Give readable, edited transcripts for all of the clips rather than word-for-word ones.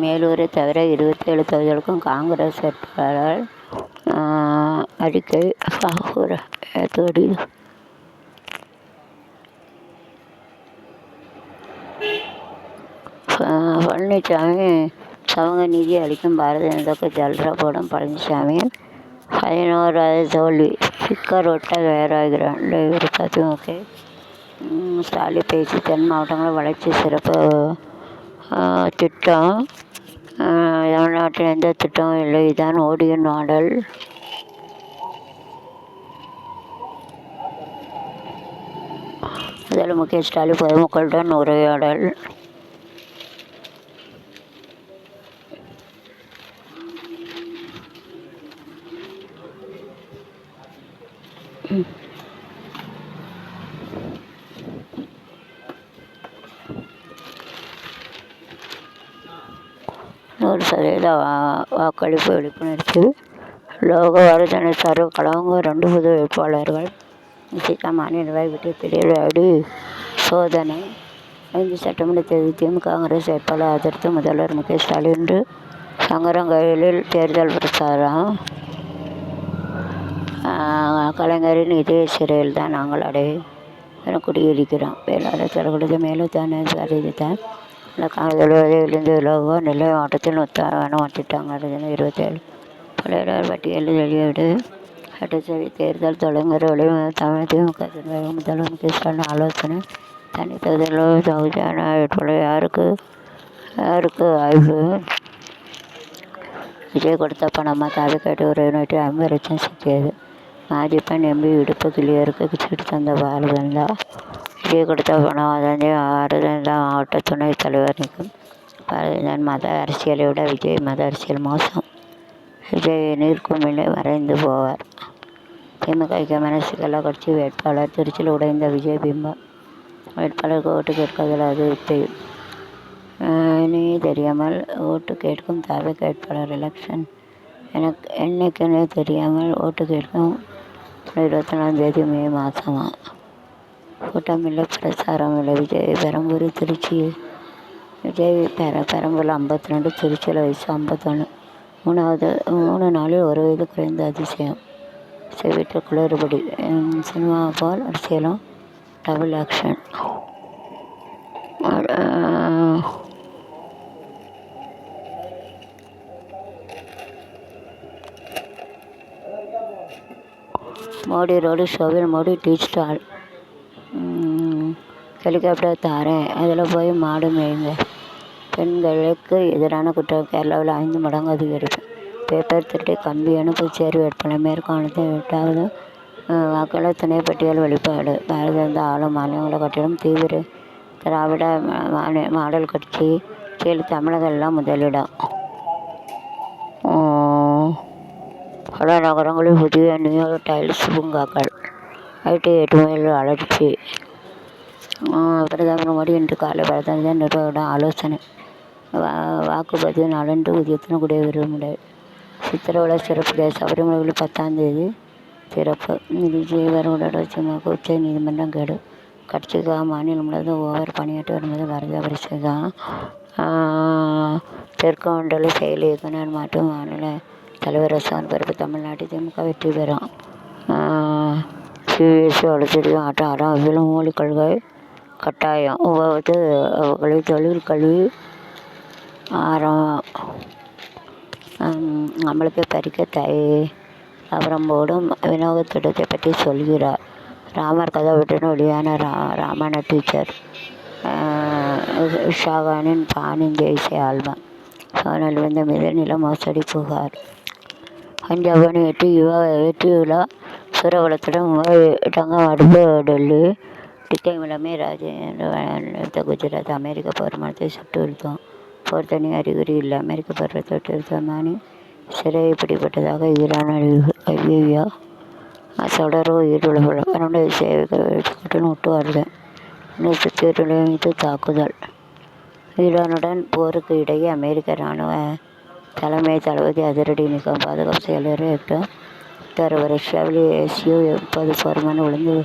மேலூரை தவிர 27 தொகுதிகளுக்கும் காங்கிரஸ் வேட்பாளர் அறிக்கை. பழனிசாமி சமூக நீதி அளிக்கும் பாரதிய ஜனதாவுக்கு ஜல்ரா போடும் பழனிசாமி 11வது தோல்வி. ஸ்டிக்கர் ஒட்ட தயாராகிறான் அதிமுக. ஸ்டாலின் பேச்சு. தென் மாவட்டங்களில் வளர்ச்சி சிறப்பு திட்டம். தமிழ்நாட்டில் எந்த திட்டமும் இல்லை. இதுதான் ஓடியன் மாடல். முதல் முக்கிய ஸ்டாலின் பொதுமக்களுடன் உரையாடல். வாக்களிப்பு விழிப்புணர்ச்சி. லோக வருதனை சர்வ கழகம் 2 புது வேட்பாளர்கள். விசிகா மாநில நிர்வாகி விட்டு திடீர் சோதனை. 5 சட்டமன்ற தேதி திமுக காங்கிரஸ் வேட்பாளர் ஆதரித்து முதல்வர் மு க ஸ்டாலின் இன்று சங்கரங்கோயிலில் தேர்தல் பிரச்சாரம். கலைஞரின் இதே சிறையில் தான் நாங்கள் குடியிருக்கிறோம். வேளாளர் தலைவர்களது மேலும் தானே அறிவித்தான். இருந்து விலகுவோ. நெல்லை மாவட்டத்தில் திட்டாங்க 27 பழையாளர் பட்டியலில் வெளியீடு. சட்டசபை தேர்தல் தொடங்குகிற தமிழ் திமுக முதல்வர் மு க ஸ்டாலின் ஆலோசனை. தனி தொகுதியில் தகுதியான வேட்பாளர் யாருக்கு ஆய்வு. விஜய் கொடுத்த பணமாக தாவி கேட்டு உறவினர்கிட்ட 50 லட்சம் சிக்கியது. மாஜி பெண் எம்பி இடுப்பு கிளியருக்கு சீட்டு தந்த பாரதந்தா. விஜய் கொடுத்த பணம் பாரதந்தா மாவட்ட துணைத் தலைவர் நீக்கம். பாரதந்தான் மத அரசியலை விட விஜய் மத அரசியல் மோசம். விஜய் நீர்க்கும் இல்லை மறைந்து போவார். திமுக ஐக்கியமான சிக்கலா கட்சி வேட்பாளர். திருச்சியில் உடைந்த விஜய் பிம்பம். வேட்பாளருக்கு ஓட்டு கேட்காதல் அதிருப்தி. நீ தெரியாமல் ஓட்டு கேட்கும் தாவே வேட்பாளர் எலெக்ஷன். என்னைக்குன்னே தெரியாமல் ஓட்டு கேட்கும் 24ஆம் தேதி மே மாதமா. கூட்டம் இல்லை, பிரச்சாரம் இல்லை. விஜய் பெரம்பூர். திருச்சி விஜய் பெரம்பூரில் 52, திருச்சியில் வயசு 51. 3 நாளில் 1 வயது குறைந்த அதிசயம். வீட்டு குளறுபடி. சினிமா போல் அரசியலும் டபுள் ஆக்ஷன். மோடி ரோடு ஷோவில் மோடி டீ ஸ்டால். ஹெலிகாப்டர் தாரேன், அதில் போய் மாடு மேயுங்க. பெண்களுக்கு எதிரான குற்றம் கேரளாவில் 5 மடங்கு அதிகரிப்பு. பேப்பர் திருட்டு கம்பி என புதுச்சேரி வேட்பாளர். மேற்காணத்தில் 8வது வாக்காளர் துணைப்பட்டியல் வெளிப்பாடு. பாரதிய ஆளும் மாநிலங்கள கட்டிடம். தீவிர திராவிட மாடல் கட்சி கீழ் தமிழகம் எல்லாம் முதலிடம். பல நகரங்களில் புதிய நியூ டைல்ஸ் பூங்காக்கள். ஐடி ஏற்றுமதியில் வளர்ச்சி. பிரதமர் மோடி இன்று காலை பாரதிய நிர்வாகியுடன் ஆலோசனை. வாக்குப்பதிவு நாளன்று உதயத்தின் கூடிய விரும்புடை. சித்திரவள சிறப்பு டே. சபரிமலையில் 10ஆம் தேதி சிறப்பு. விஜய் உச்ச நீதிமன்றம் கேடு. கட்சிக்காக மாநிலம் முழுவதும் ஓவர் பணியாற்றி வரும்போது பாரதிய பரிசுகா. தெற்கு மண்டல செயல் இயக்குனர் மற்றும் மாநில தலைவர் ரசவன் பிறப்பு. தமிழ்நாட்டில் திமுக வெற்றி பெறும். சிபிஎஸ்சி வளர்ச்சியும் ஆட்டம் 6ஆம் வகுப்பிலும் மொழிக் கொள்கை கட்டாயம். அவர்களை தொழில் கல்வி நம்மளுக்கு பறிக்க அப்புறம் போடும் வினோத திட்டத்தை பற்றி சொல்கிறார். ராமர் கதாபாத்திரம் வெளியான ராமன டீச்சர். ஷாகானின் பானின் தேசிய ஆல்பம். சோனில் வந்த மீது நில மோசடி புகார். பஞ்சாப் அணி வெற்றி விழா சுரவலத்துடன் தங்கம் அடுப்பு டெல்லி. டிக்கை நிலைமை ராஜேந்திர குஜராத். அமெரிக்க பௌர்மணத்தை சுட்டு வீழ்த்தும். போர் தனி அறிகுறி இல்லை. அமெரிக்க பௌர்மணத்தை மானி சிறையை பிடிப்பட்டதாக ஈரான் ஐயோ தொடர் உயிரிழப்புகள். 12 சேவைகள் விட்டு வருதேன். 108 மீது தாக்குதல். ஈரானுடன் போருக்கு இடையே அமெரிக்க இராணுவ தலைமை தளபதி அதிரடி நீக்கம். பாதுகாப்பு செயலரை உத்தரவு. ரஷ்யாவில் Su-30 போர்மன் விழுந்து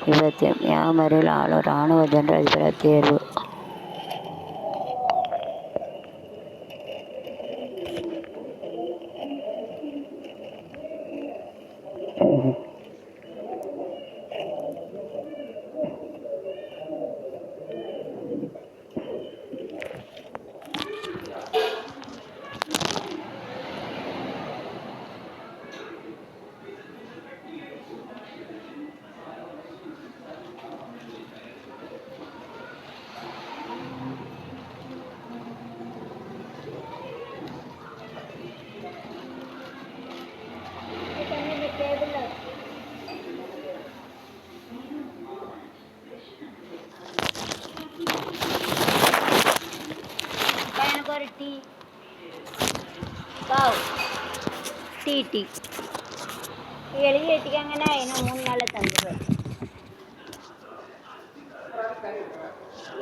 விபத்து. மியான்மரில் இராணுவ ஜெனரல் அதிபராக தேர்வு. ஒரு டீ வாவ் டீ எழுதி வச்சுக்காங்கன்னா இன்னும் 3 நாளில் தந்துடுவேன்.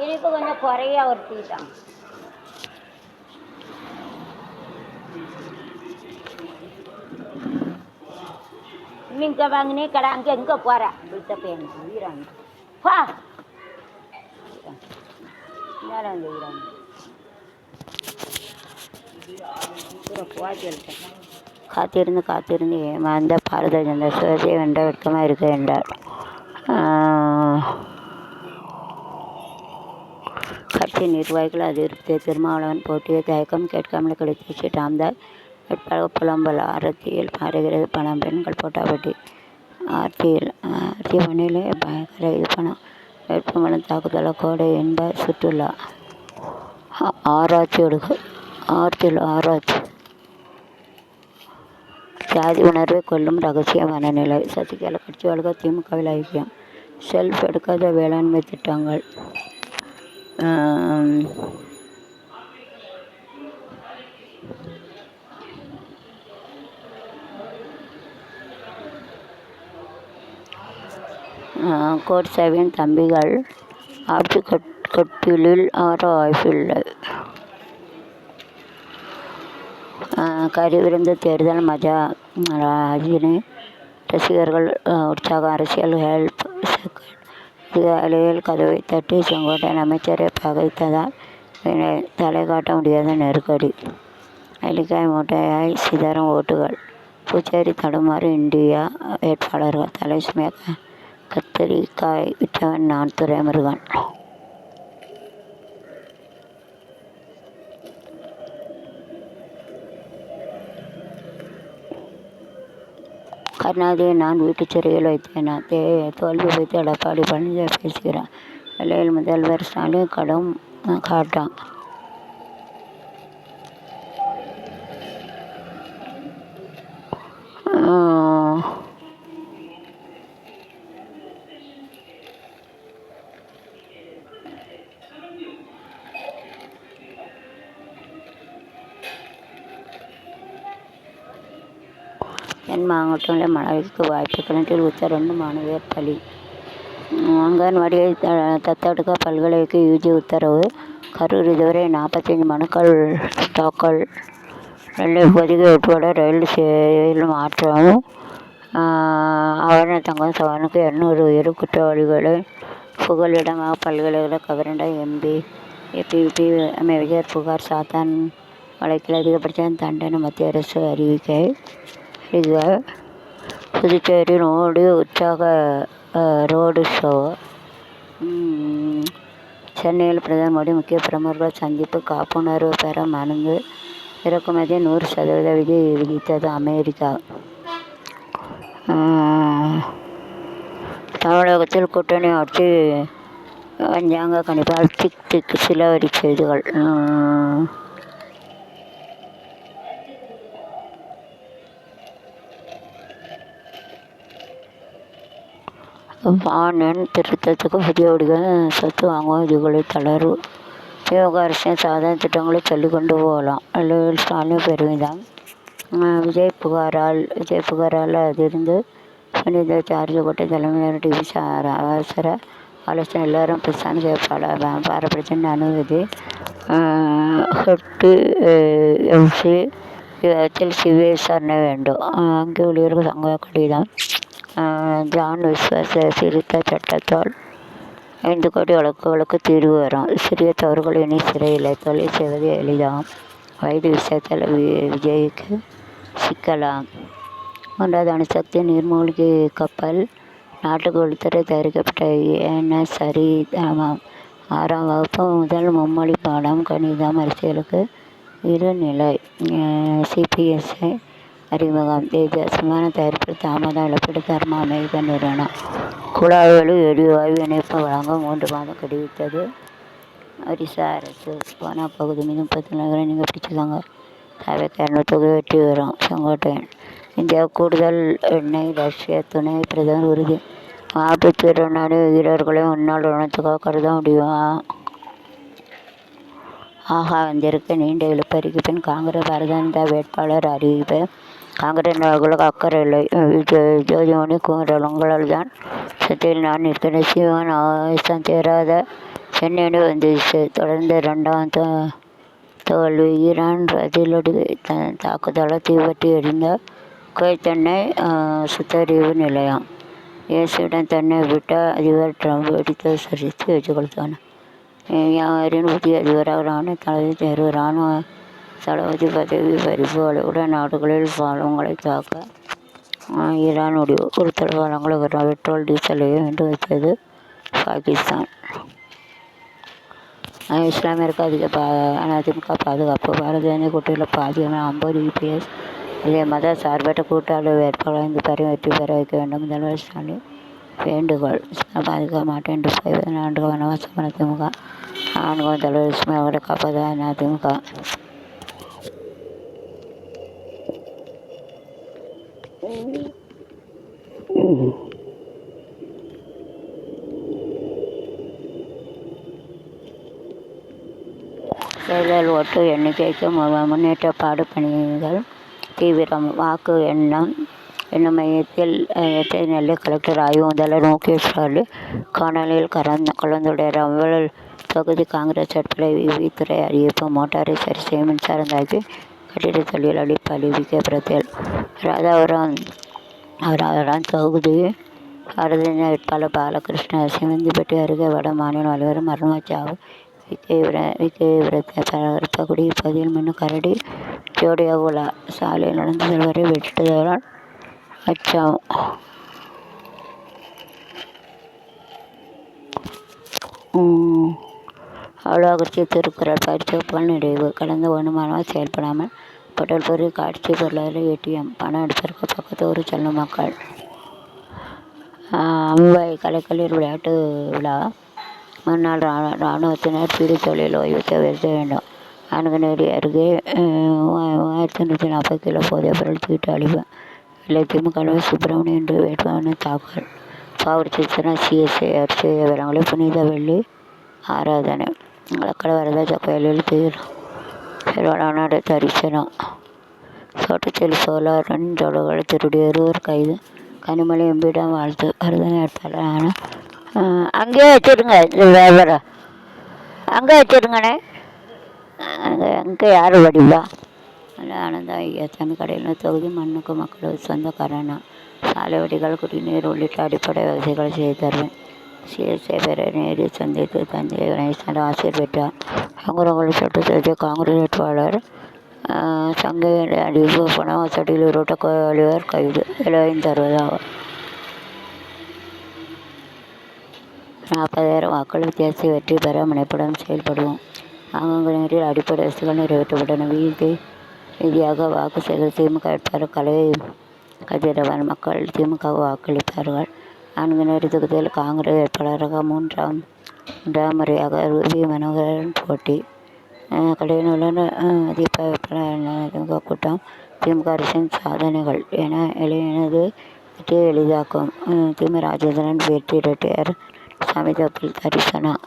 இனிப்பு கொஞ்சம் குறையா ஒரு டீ தான். இங்கே வாங்கினே கடை அங்கே எங்கே போகிற விட்ட பேன் வீராங்க பா மேலே வந்து வீராங்க காத்திருந்து ஏமாந்த பாரத சுவசை வென்ற வெட்கமாக இருக்க என்றார். கட்சி நிர்வாகிகள் அதிருப்தி. திருமாவளவன் போட்டியை தயக்கம் கேட்காமல் கிடைத்து ராம்தாஸ் வேட்பாளர் புலம்பல். ஆரத்தியில் மாறுகிறது பணம். பெண்கள் போட்டாப்பட்டி. ஆர்த்தி முன்னிலை பயங்கர இது பணம். வேட்புமனு தாக்குதல கோடை என்ப சுற்றுலா ஆராய்ச்சி ஒடுக்கு. ஆராய்ச்சி ஜாதி உணர்வை கொல்லும் ரகசிய மனநிலை. சசிகலா கட்சி வழக்க திமுகவில் ஐக்கியம். செல்ஃப் எடுக்காத வேளாண்மை திட்டங்கள். கோட்சேவின் தம்பிகள் ஆட்சி கட்டிலில் ஆற வாய்ப்பில்லை. கருவிருந்த தேர்தல் மஜா. ரஜினி ரசிகர்கள் உற்சாகம். அரசியல் ஹெல்ப் அதிகாலையில் கதவை தட்டி செங்கோட்டையன் அமைச்சரை பகைத்ததால் தலை காட்ட முடியாத நெருக்கடி. நெல்லிக்காய் மூட்டையாய் சிதறும் ஓட்டுகள். புதுச்சேரி தடுமாறு இந்தியா வேட்பாளர்கள். தலை சுமையாக கத்தரிக்காய் விட்டவன் நான். துரைமுருகன். கருணாநிதியை நான் வீட்டு சிறையில் வைத்தேன். தோல்வி வைத்து எடப்பாடி பழனிசாமி பேசுகிறார். வெள்ளையில் முதல்வர் ஸ்டாலின் கடும் காட்டம். தென் மாவட்டங்களில் மழைக்கு வாய்ப்பு. கிணற்றில் ஊற்ற 2 மாணவியர் பலி. அங்கன்வாடியை தத்தெடுக்க பல்கலைக்கு யூஜி உத்தரவு. கரூர் இதுவரை 45 மனுக்கள் தாக்கல். நெல்லை பொதிகை உட்பட ரயில் சேவையில் மாற்றம். ஆவண தங்கம் சவரனுக்கு 200 உயர். குற்றவாளிகளை புகலிடமாக பல்கலைக்கழக கவர்னர் ஏபிபி மேஜர் புகார். சாத்தான் வழக்கில் அதிகபட்ச தண்டனை மத்திய அரசு அறிவிக்கை. புதுச்சேரி உற்சாக ரோடு ஷோ. சென்னையில் பிரதமர் மோடி முக்கிய பிரமுகர்கள் சந்திப்பு. காப்புணர்வு பெற மருந்து. இறக்குமதி 100% விதித்தது அமெரிக்கா. தமிழகத்தில் கூட்டணி ஆட்சி பஞ்சாங்க கணிப்பால் திக். சில வரி செய்திகள். பான் திருத்தத்துக்கு புதிய வடிகள். சொத்து வாங்கும் விதிகளை தளர்வு. திமுக அரசின் சாதனை திட்டங்களை சொல்லிக்கொண்டு போகலாம். வெள்ளையில் ஸ்டாலின் பெருமிதம். விஜய் புகாரால் அதிர்ந்து புனித ஜார்ஜ் கோட்டை தலைமையினர் டிவிசி அவசர ஆலோசனை. எல்லாரும் பிரசாந்த் பாரபட்சம் அனுமதி. HTFC விவகாரத்தில் சிபிஐ விசாரணை வேண்டும். அங்கே ஊழியர்கள் சங்க கடிதம். ஜான் விஸ்வாஸ் திருத்த சட்டத்தால் 5 கோடி வழக்குகளுக்கு தீர்வு வரும். சிறிய தவறுகள் இனி சிறையில். தொழில் செய்வது எளிதாகும். வயது விஷயத்தில் விஜய்க்கு சிக்கலாம். 3வது அணுசக்தி நீர்மூழ்கி கப்பல். நாட்டுக்கு உள்துறை தயாரிக்கப்பட்ட NS சரிதமம். 6ஆம் வகுப்பு முதல் மும்மொழி பாடம். கணிதம் அரசியலுக்கு இருநிலை. CPSI அறிமுகம். வித்தியாசமான தயாரிப்பில் தாமதம். இழப்பீடு தர்மா அமெரிக்க நிறுவனம். குழாய் வழி எரிவாயு இணைப்பு வழங்க 3 மாதம் கெடுவித்தது ஒரிசா அரசு. போனா பகுதி மீது 30 நகரை நீங்கள் பிடிச்சிக்காங்க. தவிர 200 வெற்றி வரும். செங்கோட்டையன். இந்தியா கூடுதல் எண்ணெய். ரஷ்ய துணை பிரதமர் உறுதி. மாற்றுத்திறனாளி வீரர்களை முன்னாள் இனத்துக்காக கருத முடியுமா? ஆகா வந்திருக்க நீண்ட இழுபறிக்கு பின் காங்கிரஸ் பாரதிய வேட்பாளர் அறிவிப்பு. காங்கிரஸ் அவர்களுக்கு அக்கறை இல்லை. ஜோதிமணி குமரல் உங்களால் தான் சத்தியில் நான் நிற்கிறேன். சீமான் ஆவேசம் தேராத சென்னை வந்துச்சு. தொடர்ந்து 2ஆம் தோல்வி. ஈரான் பதிலடி தாக்குதலால் தீப்பற்றி எரிந்த குவைத்தெண்ணெய் சுத்திகரிப்பு நிலையம். இயேசுடன் தன்னை விட்ட அதிபர் ட்ரம்ப் வெடித்து சரித்து வச்சு கொடுத்தாங்க. மியான்மரின் புதிய அதிபராக இராணுவ தளபதி தேர்வு. இராணுவ தளபதி பதவி பறிப்பு. வளைகுடா நாடுகளில் பாலங்களை தாக்க ஈரான் முடிவு. குறித்த பாலங்களுக்கு பெட்ரோல் டீசலையும் வேண்டு வைத்தது பாகிஸ்தான். இஸ்லாமியருக்கு அதிமுக பாதுகாப்பு. பாரதிய ஜனதா கூட்டணியில் பாதியான 50 EPS இதே மத சார்பற்ற கூட்டாளர் வேட்பாளர் இந்த பரிவு வெற்றி பெற வைக்க வேண்டும். முதல்வர் ஸ்டாலின் வேண்டுகோள். பாதிக்க மாட்டேன் என்று 14 ஆண்டு வனவாசம் அதிமுக. ஆண்கள் தலைவர் இஸ்மாயிலை காப்பதாக அதிமுக. தேர்தல் ஓட்டு எண்ணிக்கைக்கு முன்னேற்பாடு பணிகள் தீவிரம். வாக்கு எண்ணும் மையத்தில் நெல்லை கலெக்டர் ஆய்வு. முதல்வர் முக ஸ்டாலின் காணொலியில் கலந்துரையார். அவ்வளவு தொகுதி காங்கிரஸ் வேட்பாளர் வி. துரை அறிவிப்பு. மோட்டாரை சரி செய்யும் மின்சாரம் தாக்கி கட்டிட தொழிலாளி பலி. விகே பிரதேல். ராதாபுரம் தொகுதி பாரதிய வேட்பாளர் பாலகிருஷ்ணன். சிவந்திப்பட்டி அருகே வட மாநில அலுவலர் மர்மச்சாவு. பரப்பக்குடி பகுதியில் மின்னு கரடி ஜோடியாக உலா. சாலையில் நடந்து செல்வரை வெட்டுதலால் அச்சம். அலுவலகத்தில் திருக்குறள் பயிற்சி வகுப்புகள் நிறைவு. கடந்த 1 மாதமாக செயல்படாமல் பட்டல்புரி காட்சி பொருளாதார ATM பணம் எடுப்பதற்கு பக்கத்து ஊர் செல்லும் மக்கள். மும்பை கலைக்கல்லூரி விளையாட்டு விழா. முன்னாள் இராணுவத்தினர் பீடி தொழில் ஓய்வு தவிர்க்க வேண்டும். நான்குநேரி அருகே 3140 கிலோ போதைப் பொருள் தீட்டு அழிவு. இல்லை திமுக சுப்பிரமணியன் என்று வேட்பாளர் தாக்கல். பவர் சித்தனா CSI அரிசி விவரங்களை புனித வெள்ளி ஆராதனை. கலக்கட வரதராஜ கோயிலில் திருவாளர் தரிசனம். தோட்டத்தில் சோலாரின் தொடர்கள் திருடிய 20 கைது. கனிமொழி எம்பியிடம் வாழ்த்து. வருதனை வேட்பாளர் அங்கேயே வச்சுருங்க. வியாபாரம் அங்கே வச்சுருங்கண்ணே. அங்கே யார் வடிவா? ஆனந்தா ஐயாசாமி கடையில் தொகுதி மண்ணுக்கு மக்களுக்கு சொந்தக்காரனா. சாலை வடிகள் குடிநீர் உள்ளிட்ட அடிப்படை வசதிகளை செய்து தருவேன். CSI பெற நேரில் சந்தித்து தந்தை கணேசன் ஆசிரியர் பெற்றார். அங்குரங்கள் சுட்டு காங்கிரஸ் வேட்பாளர் சங்க அறிவிப்பு. பண வசதியில் உருட்ட அலுவலர் கைது. 75-60 40,000 வாக்குகள் வித்தியாசத்தை வெற்றி பெற முனைப்புடன் செயல்படுவோம். ஆங்கநேரில் அடிப்படை வசதிகள் நிறைவேற்றப்பட்டன. வீதி ரீதியாக வாக்கு சேகரித்து திமுக வேட்பாளர் கலை கதிரவன். மக்கள் திமுக வாக்களிப்பார்கள். நான்குநேரி தொகுதியில் காங்கிரஸ் வேட்பாளராக மூன்றாம் முறையாக ரூபி மனோகரன் போட்டி. கடையினுள்ள தீபா வேட்பாளர் திமுக கூட்டம். திமுக அரசின் சாதனைகள் என எனது வெற்றியை எளிதாக்கும். ராஜேந்திரன் வெற்றி இரட்டையர் சாமி தோப்பில் தரிசனம்.